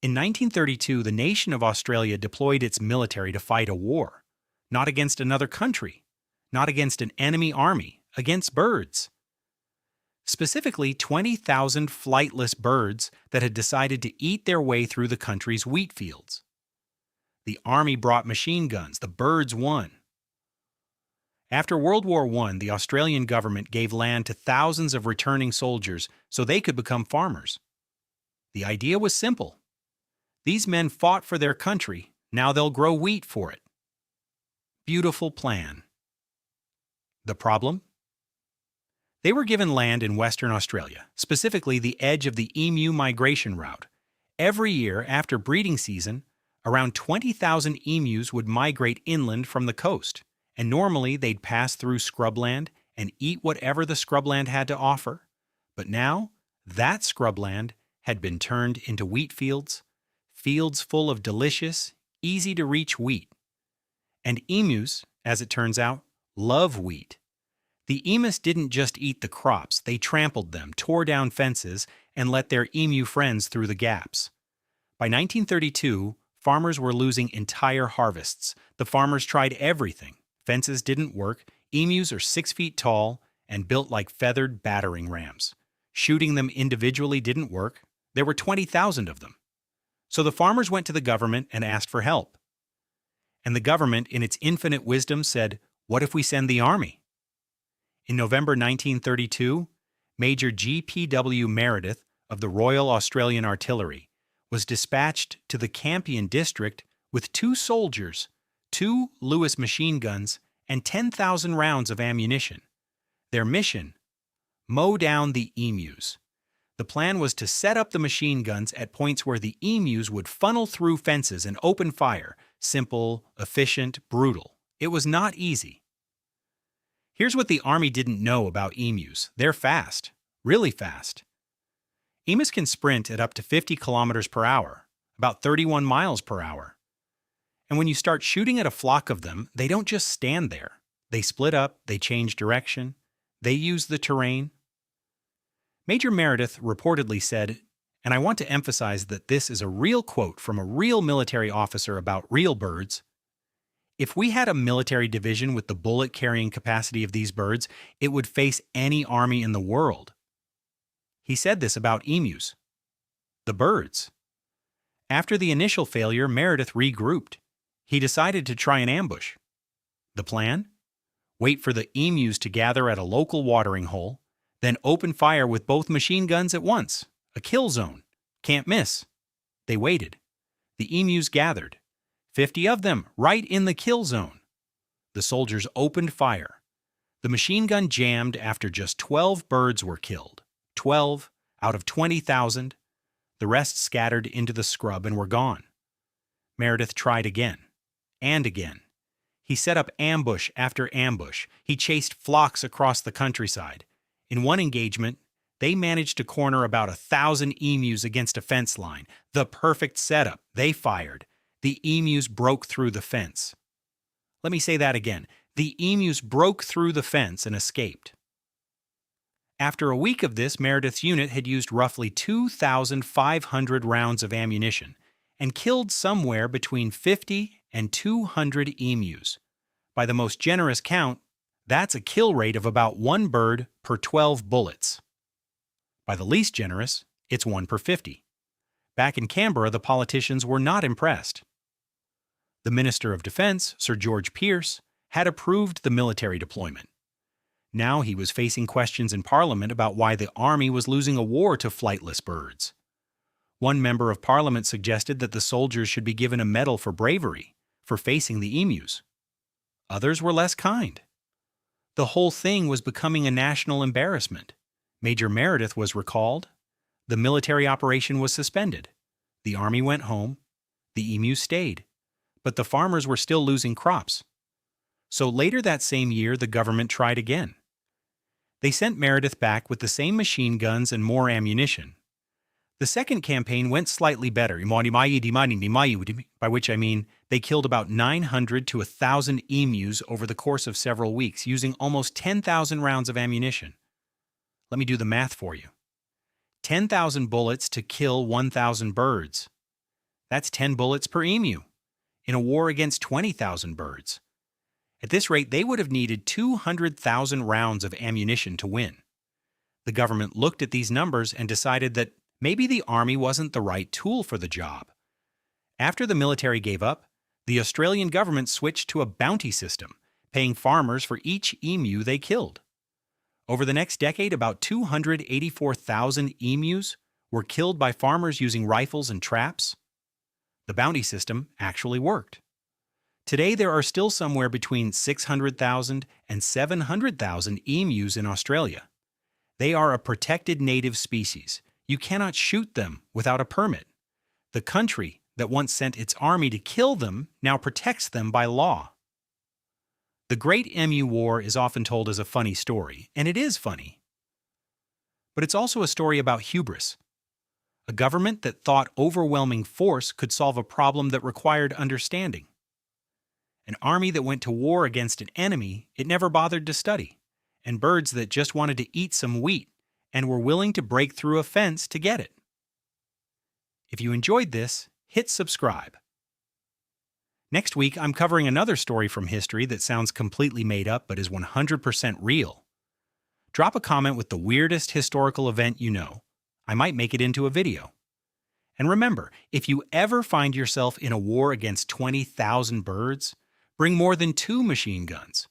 In 1932, the nation of Australia deployed its military to fight a war, not against another country, not against an enemy army, against birds. Specifically, 20,000 flightless birds that had decided to eat their way through the country's wheat fields. The army brought machine guns. The birds won. After World War I, the Australian government gave land to thousands of returning soldiers so they could become farmers. The idea was simple. These men fought for their country, now they'll grow wheat for it. Beautiful plan. The problem? They were given land in Western Australia, specifically the edge of the emu migration route. Every year after breeding season, around 20,000 emus would migrate inland from the coast, and normally they'd pass through scrubland and eat whatever the scrubland had to offer. But now, that scrubland had been turned into wheat fields, fields full of delicious, easy-to-reach wheat. And emus, as it turns out, love wheat. The emus didn't just eat the crops, they trampled them, tore down fences, and let their emu friends through the gaps. By 1932, farmers were losing entire harvests. The farmers tried everything. Fences didn't work, emus are 6 feet tall and built like feathered battering rams. Shooting them individually didn't work. There were 20,000 of them. So the farmers went to the government and asked for help. And the government, in its infinite wisdom, said, "What if we send the army?" In November 1932, Major G.P.W. Meredith of the Royal Australian Artillery was dispatched to the Campion district with 2 soldiers, 2 Lewis machine guns, and 10,000 rounds of ammunition. Their mission? Mow down the emus. The plan was to set up the machine guns at points where the emus would funnel through fences and open fire. Simple, efficient, brutal. It was not easy. Here's what the army didn't know about emus. They're fast, really fast. Emus can sprint at up to 50 kilometers per hour, about 31 miles per hour. And when you start shooting at a flock of them, they don't just stand there. They split up, they change direction, they use the terrain. Major Meredith reportedly said, and I want to emphasize that this is a real quote from a real military officer about real birds, "If we had a military division with the bullet-carrying capacity of these birds, it would face any army in the world." He said this about emus. The birds. After the initial failure, Meredith regrouped. He decided to try an ambush. The plan? Wait for the emus to gather at a local watering hole, then open fire with both machine guns at once. A kill zone. Can't miss. They waited. The emus gathered. 50 of them, right in the kill zone. The soldiers opened fire. The machine gun jammed after just 12 birds were killed. 12 out of 20,000. The rest scattered into the scrub and were gone. Meredith tried again. And again. He set up ambush after ambush. He chased flocks across the countryside. In one engagement, they managed to corner about 1,000 emus against a fence line. The perfect setup. They fired. The emus broke through the fence. Let me say that again. The emus broke through the fence and escaped. After a week of this, Meredith's unit had used roughly 2,500 rounds of ammunition and killed somewhere between 50 and 200 emus. By the most generous count, that's a kill rate of about 1 bird per 12 bullets. By the least generous, it's 1 per 50. Back in Canberra, the politicians were not impressed. The Minister of Defense, Sir George Pearce, had approved the military deployment. Now he was facing questions in Parliament about why the army was losing a war to flightless birds. One member of Parliament suggested that the soldiers should be given a medal for bravery, for facing the emus. Others were less kind. The whole thing was becoming a national embarrassment. Major Meredith was recalled. The military operation was suspended. The army went home. The emus stayed. But the farmers were still losing crops. So later that same year, the government tried again. They sent Meredith back with the same machine guns and more ammunition. The second campaign went slightly better, by which I mean they killed about 900 to 1,000 emus over the course of several weeks, using almost 10,000 rounds of ammunition. Let me do the math for you. 10,000 bullets to kill 1,000 birds. That's 10 bullets per emu, in a war against 20,000 birds. At this rate, they would have needed 200,000 rounds of ammunition to win. The government looked at these numbers and decided that maybe the army wasn't the right tool for the job. After the military gave up, the Australian government switched to a bounty system, paying farmers for each emu they killed. Over the next decade, about 284,000 emus were killed by farmers using rifles and traps. The bounty system actually worked. Today, there are still somewhere between 600,000 and 700,000 emus in Australia. They are a protected native species. You cannot shoot them without a permit. The country that once sent its army to kill them now protects them by law. The Great Emu War is often told as a funny story, and it is funny. But it's also a story about hubris. A government that thought overwhelming force could solve a problem that required understanding. An army that went to war against an enemy it never bothered to study, and birds that just wanted to eat some wheat and were willing to break through a fence to get it. If you enjoyed this, hit subscribe. Next week, I'm covering another story from history that sounds completely made up but is 100% real. Drop a comment with the weirdest historical event you know. I might make it into a video. And remember, if you ever find yourself in a war against 20,000 birds, bring more than 2 machine guns.